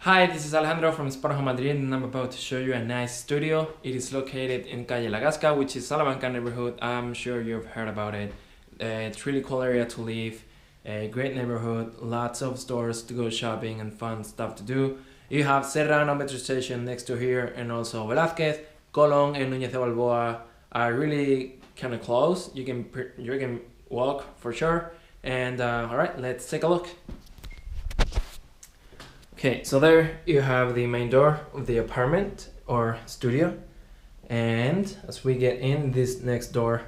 Hi, this is Alejandro from Spotahome, Madrid, and I'm about to show you a nice studio. It is located in Calle La Gasca, which is Salamanca neighborhood. I'm sure you've heard about it. It's really cool area to live, a great neighborhood, lots of stores to go shopping and fun stuff to do. You have Serrano metro station next to here, and also Velázquez, Colón, and Núñez de Balboa are really kind of close. You can walk for sure. And all right, let's take a look. Okay, so there you have the main door of the apartment or studio, and as we get in, this next door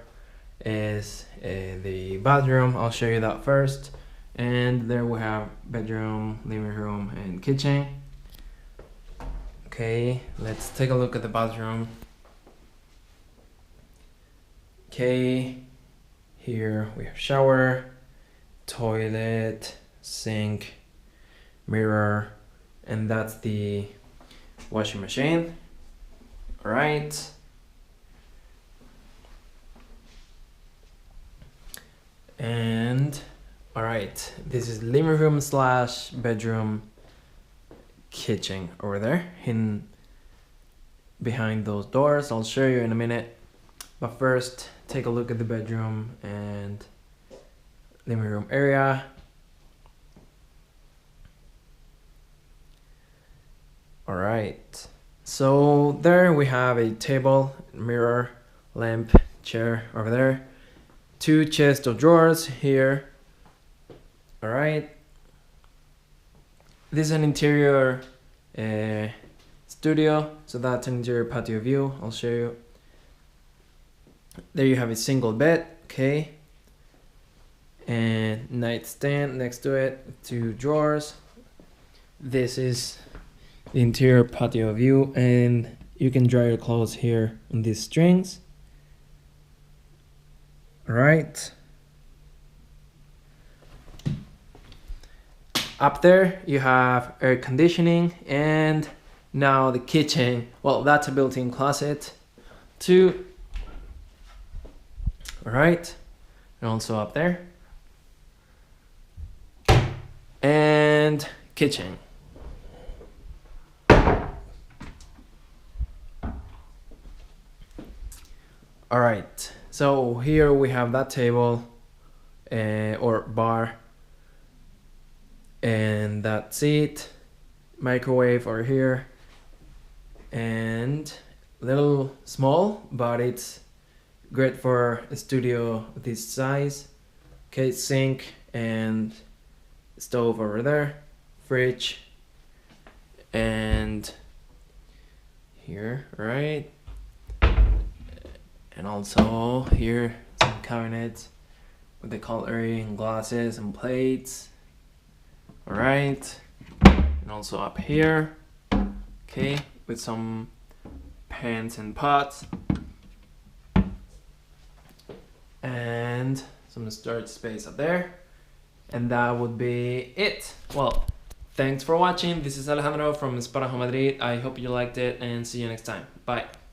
is the bathroom. I'll show you that first, and there we have bedroom, living room, and kitchen. Okay, let's take a look at the bathroom. Okay, here we have shower, toilet, sink, mirror, and that's the washing machine. All right. And all right, this is living room slash bedroom, kitchen over there in behind those doors. I'll show you in a minute, but first take a look at the bedroom and living room area. All right, so there we have a table, mirror, lamp, chair over there, two chests of drawers here. All right, this is an interior studio, so that's an interior patio view. I'll show you. There you have a single bed, okay, and nightstand next to it, two drawers. This is the interior patio view, and you can dry your clothes here on these strings. All right, up there you have air conditioning, and now the kitchen. Well, that's a built-in closet too. All right, and also up there, and kitchen. All right, so here we have that table or bar, and that seat, microwave over here, and little small, but it's great for a studio this size. Okay, sink and stove over there, fridge, and here, right? And also here, some cabinets with the cutlery and glasses and plates. All right, and also up here, okay, with some pans and pots, and some storage space up there. And that would be it. Well, thanks for watching. This is Alejandro from Spotahome, Madrid. I hope you liked it, and see you next time. Bye.